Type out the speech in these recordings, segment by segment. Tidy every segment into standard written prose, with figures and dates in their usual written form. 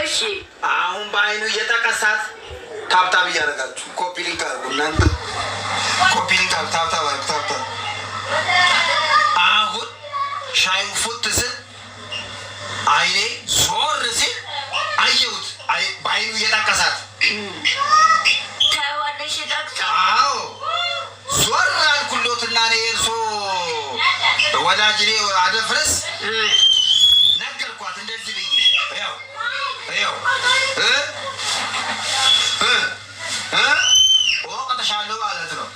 እሺ አሁን በአይኑ እየጠቀሳት ታብታብ እያደረጋችሁ ኮፒ ሊንክ አድርጉ እናንተ። ኮፒ ሊንክ ታብታብ ታብታብ። አሁን ሻዩ ፉት ስል አይኔ ዞር ሲል አየሁት። በአይኑ እየጠቀሳት ታይዋለሽ ጠቅሳ። አዎ ዞር አልኩሎትና እኔ እርሶ ወዳጅኔ አደፍርስ ነገርኳት እንደዚህ ብዬ ያው ወቅትሻለሁ ማለት ነው።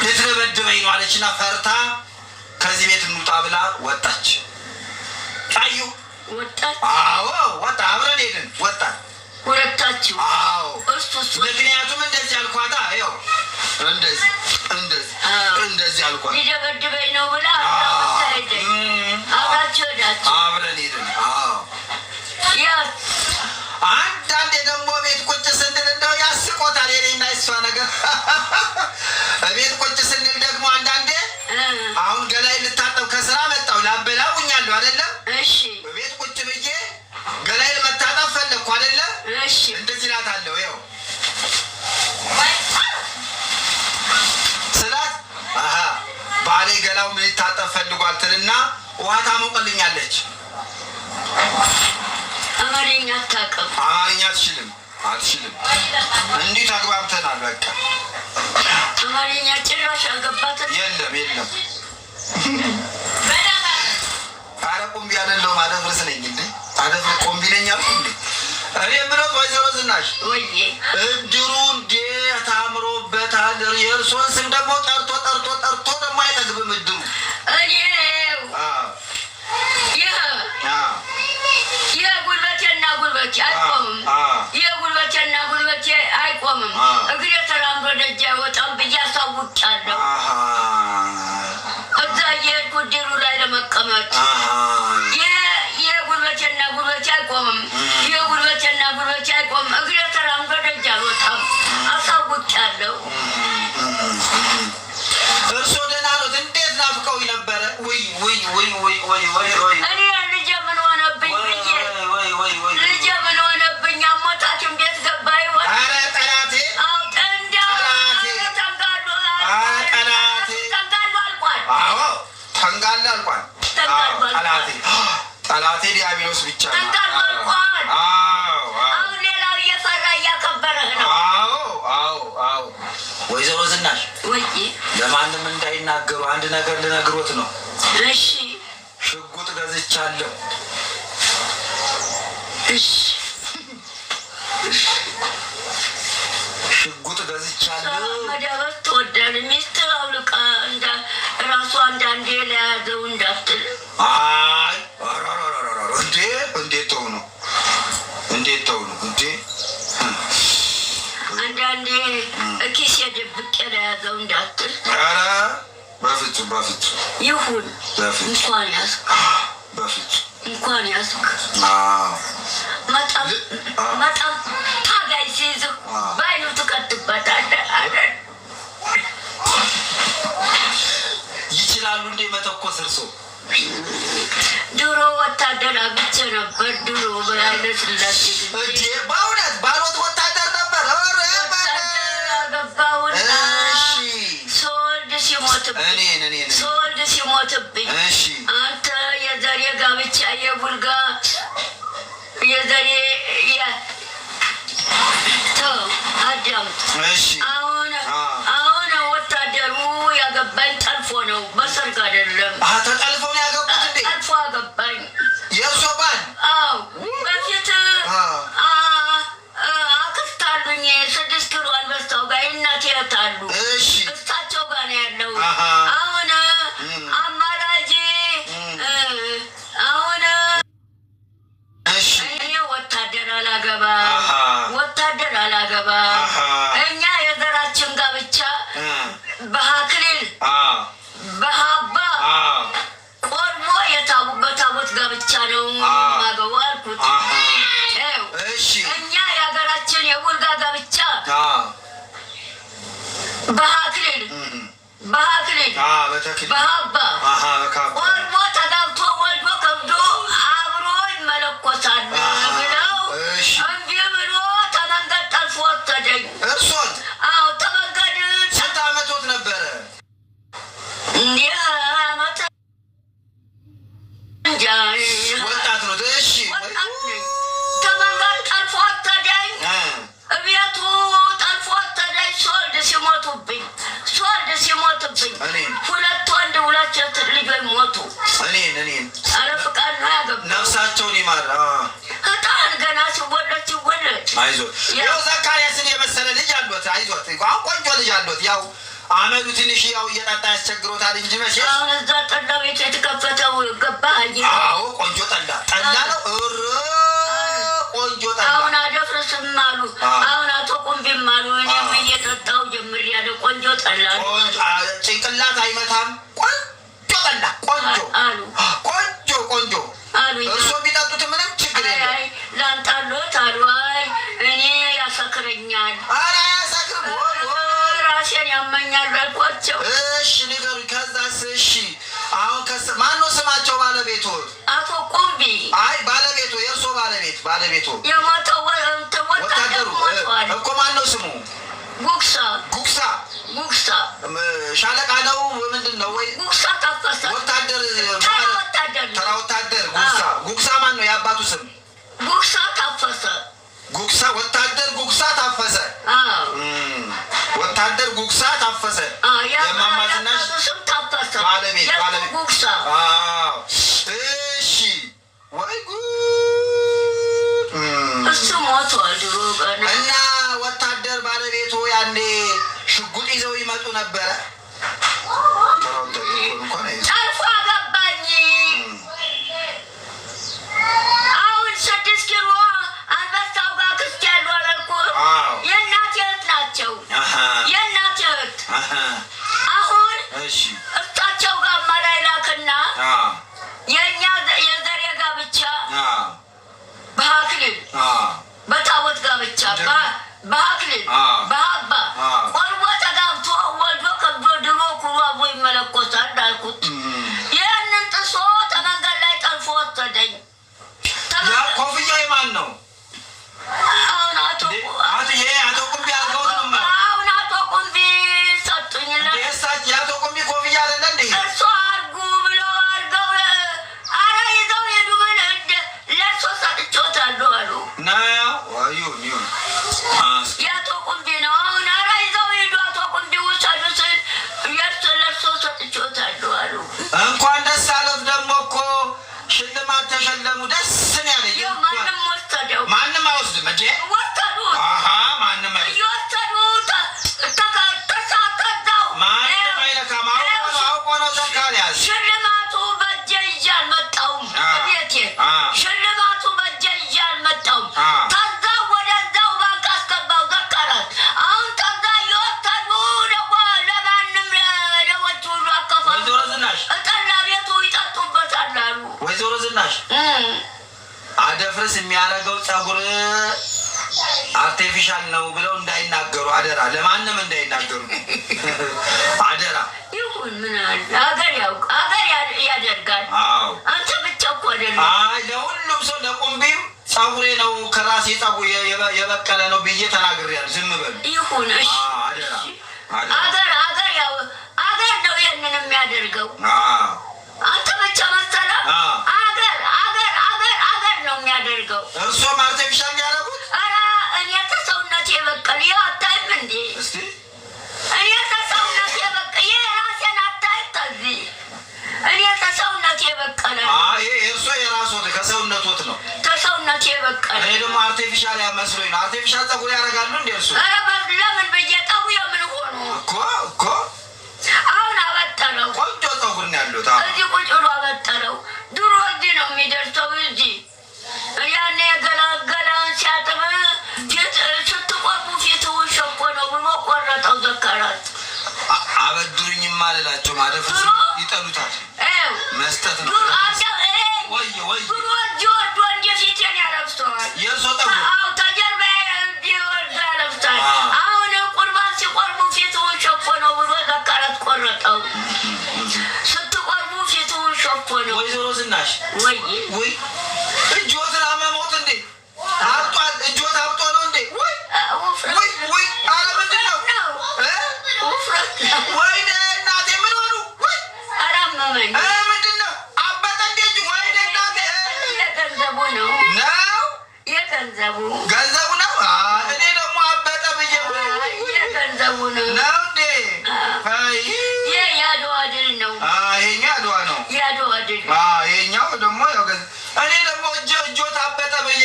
ልትደበድበኝ ነው አለችና ፈርታ ከዚህ ቤት እንውጣ ብላ ወጣች። ጣዩ ወጣች። አዎ ወጣ። አብረን ሄድን ወጣን ሁለታችሁ። አዎ እሱስ ምክንያቱም እንደዚህ አልኳታ። ይኸው እንደዚህ አልኳት። ሊደበድበኝ ነው ብላ አብራችሁ ሄዳችሁ። አብረን ሄድን። አዎ አንዳንዴ ደግሞ ቤት ቁጭ ስንል እንደው ያስቆታል የኔና የእሷ ነገር። ቤት ቁጭ ስንል ደግሞ አንዳንዴ አሁን ገላይ ልታጠብ ከስራ መጣሁ ላበላውኛለሁ አይደለም? እሺ ቤት ቁጭ ብዬ ገላይ ለመታጠብ ፈለግኩ አይደለም? እሺ እንደዚህ እላታለሁ። ይኸው ስላት ባሌ ገላው ምን ይታጠብ ፈልጓል ትልና ውሃ ታሞቅልኛለች። አማርኛ አታውቅም። አማርኛ አትችልም። እንዲህ ተግባብተናል በቃ። አማርኛ ጭራሽ አልገባትም። የለም ኧረ ቁምቢ አይደለሁም አደፍርስ ነኝ እንዴ? አደፍር ቁምቢ ነኝ አልኩ እንዴ? እኔ የምለው ወይዘሮ ዝናሽ ወይዬ እድሩ እንዴት አምሮበታል። የእርሶን ስም ደግሞ ጠርቶ ደግሞ አይጠግብም እድሩ። ጉልበቴ አይቆምም። የጉልበቴና ጉልበቴ አይቆምም። እግሬ ተራምዶ ደጅ አይወጣም ብዬ አሳውቃለሁ። እዛ እየሄድኩ ድሩ ላይ ለመቀመጥ የጉልበቴና ጉልበቴ አይቆምም። የጉልበቴና ጉልበቴ አይቆምም። እግሬ ተራምዶ ደጅ አልወጣም። አሳውቃለሁ። እርሶ ደህና ኖት? እንዴት ናፍቀውኝ ነበረ። ወይ እኔ ልጄ ምን ሆነብኝ ብዬ ልጄ ምን ሆነብኝ አሞታት እንዴት ገባ ይሆን? ኧረ ጠላቴ ተንጋሎ አልቋል። ጠላቴ ዲያብሎስ ብቻ ተንጋሎ አልቋል። አሁን ሌላው እየሰራ እያከበረህ ነው። አዎ ወይዘሮ ዝናሽ ለማንም እንዳይናገሩ አንድ ነገር ልነግሮት ነው። እሺ ሽጉጥ ገዝቻለሁ። ሽጉጥ ገዝቻለሁ። መዳበስ ትወዳለህ? ሚስትህ አውልቃ ራሷ አንዳንዴ ለያዘው እንዳትል። አይ እንዴት ተው ነው እንዴ? አንዳንዴ ኪስ የደብቄ ለያዘው እንዳትል። ኧረ በፍጹም ይሁን። እንኳን ያዝክ እንኳን ያዝክ። መጣም ታጋይ ሲይዝህ በአይኑ ትቀጥበታለህ። ይችላሉ እንዴ መተኮስ? እርሶ ድሮ ወታደር አግኝቼ ነበር። ድሮ በኃይለ ሥላሴ ጊዜ በእውነት ባሎት ወታደር ነበር? አገባሁና ስወልድ ሲሞትብኝ አንተ የዘሬ ጋብቻ የቡልጋ የዘሬ አዳምጥ። አሁን ወታደሩ ያገባኝ ጠልፎ ነው፣ በሰርግ አይደለም። ተጠልፎ ነው ያገቡት እንዴ? ጠልፎ አገባኝ። የእርሶ ባል? አዎ በፊት አክስት አሉኝ 6 ኪሎ አንበሳው ጋር እናቴ እህት አሉ። እሳቸው ጋር ነው ያለው። አሁን አማላጅ አሁን እኔ ወታደር አላገባ እኛ የዘራችን ጋብቻ በአክሊል በሀባ ቆርሞ በታቦት ጋብቻ ነው ማገቡ አልኩት። እኛ የሀገራችን የቡልጋ ጋብቻ በአክሊል በሀባ ቆርሞ ተጋብቶ ወልዶ ከብዶ እንጃ ወጣት ነው እሺ ተመንጋር ጠልፎት ተዳኝ እቤቱ ጠልፎት ተዳኝ ሶልድ ሲሞቱብኝ ሁለት ወንድ ሁለት ሴት ልጆች ሞቱ እኔን አረ ፍቃድ ነው ያገባ ነፍሳቸውን ይማር ህጣን ገና ሲወለድ አይዞት ያው ዘካርያስን የመሰለ ልጅ አሉት አይዞት ቆንጆ ልጅ አሉት ያው አመዱ ትንሽ ያው እየጠጣ ያስቸግሮታል እንጂ መቼ አሁን እዛ ጠላ ቤት የተከፈተው ገባህ አዎ ቆንጆ ጠላ ነው ቆንጆ ጠላ አሁን አደፍርስም አሉ አሁን አቶ ቁምቢም አሉ እኔም እየጠጣሁ ጀምሬያለሁ ቆንጆ ጠላ ጭንቅላት አይመታም ቆንጆ ጠላ ቆንጆ አሉ እሱ ቢጠጡት ምንም ችግር የለም ላንጣሎት አሉ አይ እኔ ያሰክረኛል ኧረ አያሰክርም ራሴን ያመኛል አልኳቸው እሺ ንገሩኝ ከዛስ እሺ አሁን ማነው ስማቸው ባለቤቱ አቶ ቁምቢ አይ ባለቤቱ የእርሶ ባለቤቱ የሞተው ወታደሩ እኮ ማነው ስሙ ጉግሳ ሻለቃ ነው ምንድን ነው ወይ ጉግሳ ታፈሰ ተራ ወታደር ጉግሳ ማን ነው የአባቱ ስም ወታደር ጉግሳ ታፈሰ ወታደር ጉግሳ ታፈሰ የማማዝናሽ ባለቤት ጉግሳ እሺ ወይ እሱ ሞቷል ድሮ እና ወታደር ባለቤቱ ያኔ ሽጉጥ ይዘው ይመጡ ነበረ ጠልፎ ገባኝ አሁን 6 ኪሎ አንበሳው ጋር ክስት ያሉ አላልኩ የእናቴ እህት ናቸው የእናቴ እህት አሁን እሳቸው ጋር ማላይ ላክና የእኛ የዘሬ ጋብቻ በአክሊል በታቦት ጋብቻ በአክሊል በአባ ቆርቦ ተጋብቶ ወልዶ ከብዶ ድሮ ኩሮ አቦ ይመለኮሳል አልኩት ይህንን ጥሶ ተመንገድ ላይ ጠልፎ ወሰደኝ ኮፍያ የማን ነው አሁን አቶ ቁምቢ አድርገውት ነው አሁን አቶ ቁምቢ ሰጡኝ የአቶ ቁምቢ ኮፍያ አይደለ እንዴ እሱ አርጉ ብሎ አርገው አረ ይዘው ሄዱ ለእሱ ሰጥቼዎታለሁ አሉ የአቶ ቁምቢ ነው አሁን አረ ይዘው ሄዱ አቶ ቁምቢ ውሰዱ ስል ለእሱ ሰጥቼዎታለሁ አሉ እንኳን ደስ አለት ደግሞ እኮ ሽልማት ተሸለሙ ደስ ነው ያለኝ ማንም ወሰደው ማንም አይወስድም እንዴ ወሰዱት ማንም እየወሰዱት ተሳተዛው ማንም አይነካም አውቆ ነው ዘካርያስ ሽልማቱ በእጄ ይዤ አልመጣሁም ቤቴ ሽልማቱ በእጄ ይዤ አልመጣሁም ተዛው ወደዛው ባንክ አስገባው ዘካርያስ አሁን ተዛ እየወሰዱ ለማንም ለወጭ ሁሉ አከፋፈሉ ወይዘሮ ዝናሽ ጠላ ቤቱ ይጠጡበታል አሉ ወይዘሮ ዝናሽ አደፍርስ የሚያደርገው ፀጉር አርቲፊሻል ነው ብለው እንዳይናገሩ አደራ ለማንም እንዳይናገሩ አደራ ይሁን ምን አለ አገር ያውቅ አገር ያደርጋል አንተ ብቻ እኮ አይደለም አይ ለሁሉም ሰው ለቁምቢም ፀጉሬ ነው ከራሴ ፀጉር የበቀለ ነው ብዬ ተናግሬያለሁ ዝም በሉ ይሁን እሺ አገር አገር ነው ይሄንን የሚያደርገው አንተ ብቻ መሰለ አገር ነው የሚያደርገው እርሶም አርቲፊሻል ያደረጉት ኧረ እኔ ተሰውነት የበቀል ይኸው አታይም እንዴ እኔ ተሰውነት የበቀል ይሄ ራሴን አታይም ከዚህ እኔ ተሰውነት የበቀለ ይሄ እርሶ የራስዎት ከሰውነቶት ነው ተሰውነት የበቀለ እኔ ደግሞ አርቲፊሻል ያመስሎኝ ነው አርቲፊሻል ፀጉር ያደርጋሉ እንዴ እርሶ ኧረ ለምን ብዬ ጠጉ የምን ሆኑ እኮ አሁን አበጠረው ቆንጆ ፀጉር ነው ያሉት እዚህ ቁጭ ብሎ አበጠረው ድሮ እዚህ ነው የሚደርሰው እዚህ ያኔ ገላን ሲያጥብ ስትቆርቡ ፊት ውሸኮ ነው ብሎ ቆረጠው ዘካርያስ አበድሩኝም አልላቸው ማደፍርስ ይጠሉታል መስጠት ነው ድሮ እጅ ወዶ እንደ ፊቴን ያለብሰዋል የእርሶ ጠጉር ተጀርባ ወዶ ያለብሳል አሁን ቁርባን ሲቆርቡ ፊት ውሸኮ ነው ብሎ ዘካርያስ ቆረጠው ስትቆርቡ ፊት ውሸኮ ነው ወይዘሮ ዝናሽ ወይ እጆትን አመሞት እንዴ አብጧል እጆት አብጦ ነው እንዴ ወይ አረ ምንድን ነው ወይኔ እናቴ ምን ሆኑ አረ አመመኝ ምንድን ነው አበጠ እንዴ ወይ ገንዘቡ ነው። እኔ ደግሞ አበጠ ብዬ ገንዘቡ ነው እንዴ? የአድዋ ድል ነው። ይሄኛ አድዋ ነው። የአድዋ ድል ይሄኛው ደግሞ እኔ ደግሞ እጆት አበጠ ብዬ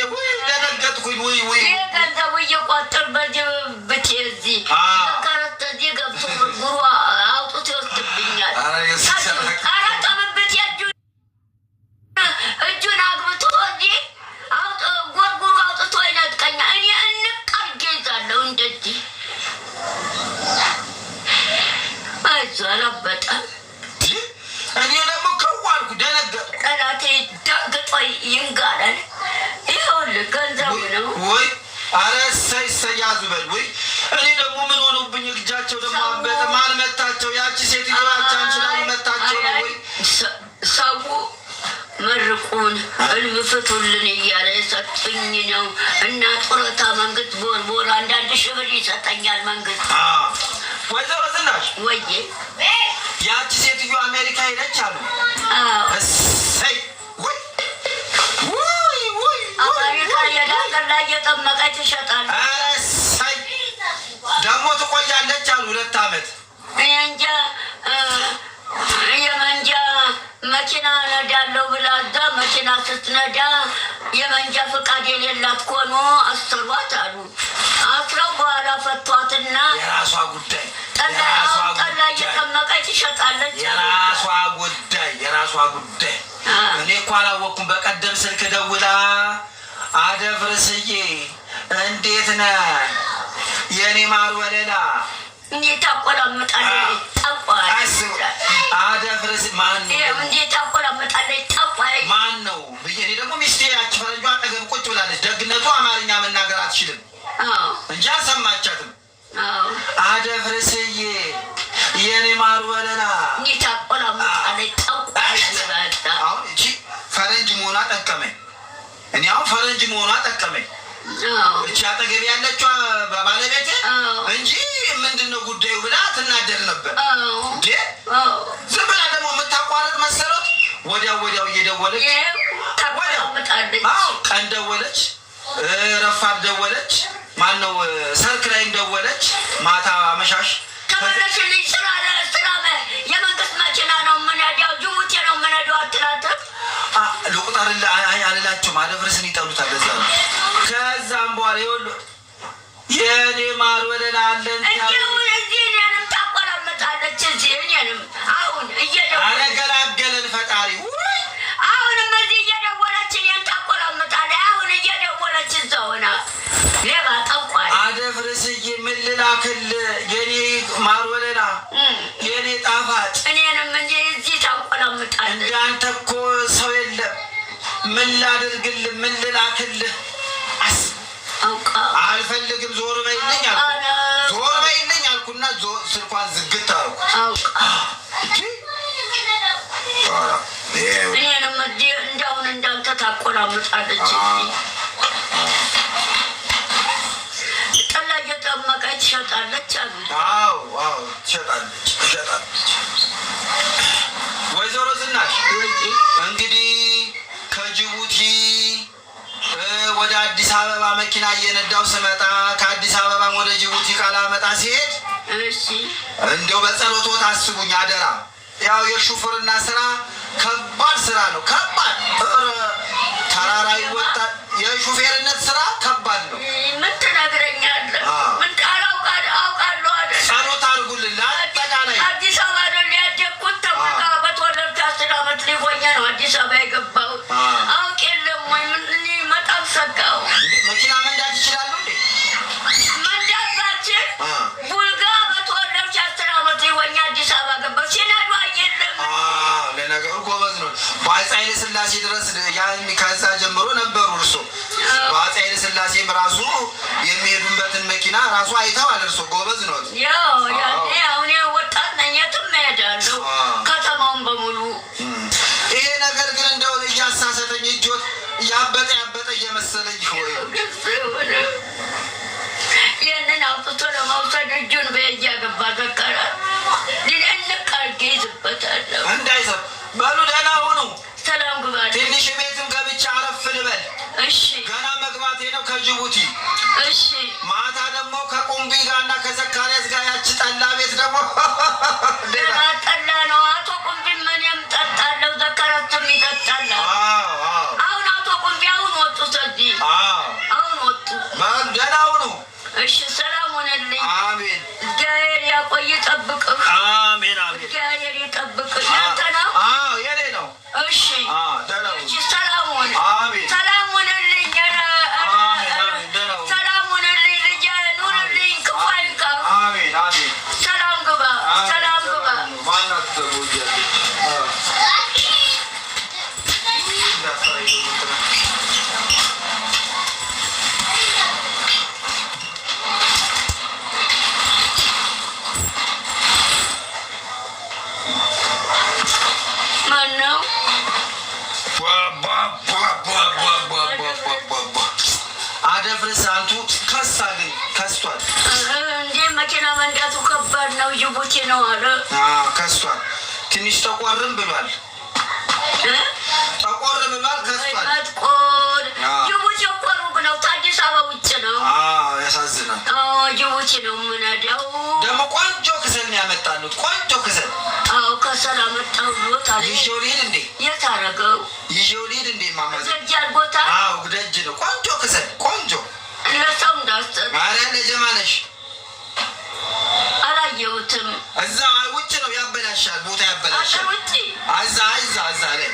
ደነገጥኩኝ። ወይ ገንዘቡ እየቋጠር በዚህ ብትይዚ ከረተ እዚህ ገብቶ ጉሯ አውጡት ይወስድብኛል። እጁን አግብቶ እዚህ ጎርጉሮ አውጥቶ ይነጥቀኛል። እኔ እንቅ አድርጌ ይዛለሁ እንደዚህ። አይዞህ አላበጠም። እኔ ደግሞ ከዋልኩ ደነገጥኩ። ጠላቴ ደንግጦ ይንጋላል። ይኸውልህ ገንዘቡ ነው። ወይ ኧረ እሰይ እሰይ ያዙ በል። ወይ እኔ ደግሞ ምን ሆኑብኝ? እጃቸው ደግሞ አበጠ። ማን መታቸው? ያቺ ሴትዮ አንችላል መታቸው ነው ወይ? ሰው መርቁን እልም ፍቱልን እያለ የሰጡኝ ነው። እና ጡረታ መንግስት ቦር አንዳንድ ሺህ ብር ይሰጠኛል መንግስት። ወይዘሮ ዝናሽ ወይዬ ያቺ ሴትዮ አሜሪካ ሄደች አሉ። እሰይ ወይ አሜሪካ የዳቀር ላይ እየጠመቀች ትሸጣለች። እሰይ ደግሞ ትቆያለች አሉ 2 ዓመት። እኔ እንጃ የመንጃ መኪና ነዳለሁ ብላ እዛ መኪና ስትነዳ የመንጃ ፈቃድ የሌላት ኮኖ አስሯት አሉ። አስረው በኋላ ፈቷትና የራሷ ጉዳይ ጠላ እየጠመቀች ትሸጣለች። የራሷ ጉዳይ። እኔ እኮ አላወቅኩም። በቀደም ስልክ ደውላ አደፍርስዬ እንዴት ነህ የኔ ማር ወለላ እንዴት አቆላምጣለች ጠቋይ አደፍርስ ማን ነው? እንዴት አቆላምጣለች ጠቋይ ማን ነው ብዬ እኔ ደግሞ ሚስቴ ያቺ ፈረንጇ አጠገብ ቁጭ ብላለች። ደግነቱ አማርኛ መናገር አትችልም እንጂ አልሰማቻትም። አደፍርስዬ የኔ ማር ወለላ እንዴት አቆላምጣለች ጠቋይ። አሁን እቺ ፈረንጅ መሆኗ ጠቀመኝ። እኔ አሁን ፈረንጅ መሆኗ ጠቀመኝ። እቺ አጠገብ ያለችው ባለቤቴ እንጂ ምንድነው ጉዳዩ ብላ ትናደር ነበር። ዝም ብላ ደግሞ የምታቋርጥ መሰረት ወዲያው እየደወለች ቀን ደወለች፣ ረፋድ ደወለች፣ ማነው ሰርክ ላይም ደወለች፣ ማታ አመሻሽ ተመለስልኝ ስራ የመንግስት መኪና ነው የምነዳው ጅቡቲ ነው የምነዳው አትላትም። ልቁጠር አልላቸውም። አደፍርስን ይጠሉታል። ከዛም በኋላ ይኸውልህ የኔ ማር ወለላ አለን እኔንም ታቆላምጣለች። እኔንም አሁን አለገላገለን ፈጣሪ። አሁንም እዚህ እየደወለች እኔን ታቆላምጣለች። አሁን እየደወለች እዛው ሆና ሌባ ጠንቋይ። አደፍርስዬ ምን ልላክልህ የኔ ማር ወለላ የኔ ጣፋጭ። እኔንም እዚህ ታቆላምጣለች። እንዳንተ እኮ ሰው የለም። ምን ላድርግልህ? ምን ልላክልህ? አልፈልግም ዞር በይልኝ አልኩና ስልኳን ዝግት አልኩ። እኔንም እንደውን እንዳንተ ታቆላምጣለች። ጠላ እየጠመቀች ትሸጣለች አሉ። ትሸጣለች። ወይዘሮ ዝናሽ እንግዲህ ከጅቡቲ ወደ አዲስ አበባ መኪና እየነዳው ስመጣ ከአዲስ አበባ ወደ ጅቡቲ ካላመጣ ሲሄድ እንደው በጸሎት አስቡኝ አደራ። ያው የሹፍርና ስራ ከባድ ስራ ነው። ከባድ ተራራ ይወጣል። የሹፌርነት ስራ ከባድ ነው። ምን ትነግረኛለህ? ምን አውቃለሁ አይደል? ጸሎት አድርጉልን። አጠቃላይ አዲስ አበባ አይደል ያደግኩት። ተመካ በተወለድኩ 10 ዓመት ሊሆኝ ነው አዲስ አበባ የገባሁት። አውቅ የለም ወይ በጣም ሰጋው። መኪና መንዳት ይችላሉ እንዴ? መንዳታችን ቡልጋ በተወለድኩ 10 ዓመት ሊሆኝ አዲስ አበባ ገባሁ። ሲነዱ አየለም። ለነገሩ ጎበዝ ነው። በአፄ ኃይለ ሥላሴ ድረስ ያን ከዛ ጀምሮ ነበሩ እርሶ። በአፄ ኃይለ ሥላሴም ራሱ የሚሄዱበትን መኪና ራሱ አይተዋል እርሶ። ጎበዝ ነው። አሁን ወጣት ነኝ፣ የትም እሄዳለሁ ከተማውን በሙሉ። ይሄ ነገር ግን እንደው እያሳሰተኝ እጆት ያበጠ እየመሰለኝ ይህንን አውጥቶ ለመውሰድ እጁን በየገባ ዘከረ እንቃርጌ ይዝበታለሁ እንዳይሰብ በሉ። ደህና ሁኑ። ሰላም ግባ። ትንሽ ቤትም ገብቻ አረፍ ልበል። እሺ ገና መግባቴ ነው። ከጅቡቲ እሺ ማታ ደግሞ ከቁምቢ ጋርና ከዘካሪያስ ጋር ያቺ ጠላ ቤት ደግሞ ደና ጠላ ነው አቶ ቁምቢ ምንም ጠጣለው ዘካሪያስም ይጠጣል አሁን አቶ ቁምቢ አሁን ወጡ ሰጂ አሁን ወጡ ማን ደናው ነው እሺ ሰላም ሆነልኝ አሜን እግዚአብሔር ያቆይ ይጠብቅህ አሜን አሜን እግዚአብሔር ይጠብቅህ ያንተ ነው የኔ ነው እሺ ደናው እሺ ሰላም ሆነ አሜን ሰላም ሆነልኝ ሰላም ሆነልኝ ልጄ ኑርልኝ ክፉ አይንካህ አሜን አሜን ሰላም ግባ ሰላም ግባ ማናት ተቦያ ማነው አደፍርስ አንቱ ከሳ ግን ከስቷል እንዴ መኪና መንዳቱ ከባድ ነው ጅቡቲ ነው አለ ከስቷል ትንሽ ጠቆርም ብሏል ጠቆር ብሏል ከስቷል መጥቆር ጅቡቲ ቆሩቅ ነው ከአዲስ አበባ ውጭ ነው ያሳዝናል ጅቡቲ ነው የምነዳው ደግሞ ቆንጆ ክሰል ነው ያመጣሉት ቆንጆ ክሰል ከሰል አመጣሁት አለ ይዤው ልሂድ እንዴ የት አደረገው ይዤው ልሂድ እንዴ ማማዘ ደጅ አልቦታ ደጅ ነው ቆንጆ ክሰል ቆንጆ ለሰው እንዳስጠ ኧረ ለጀማነሽ አላየሁትም እዛ ውጭ ነው ያበላሻል ቦታ ያበላሻል ውጭ እዛ ላይ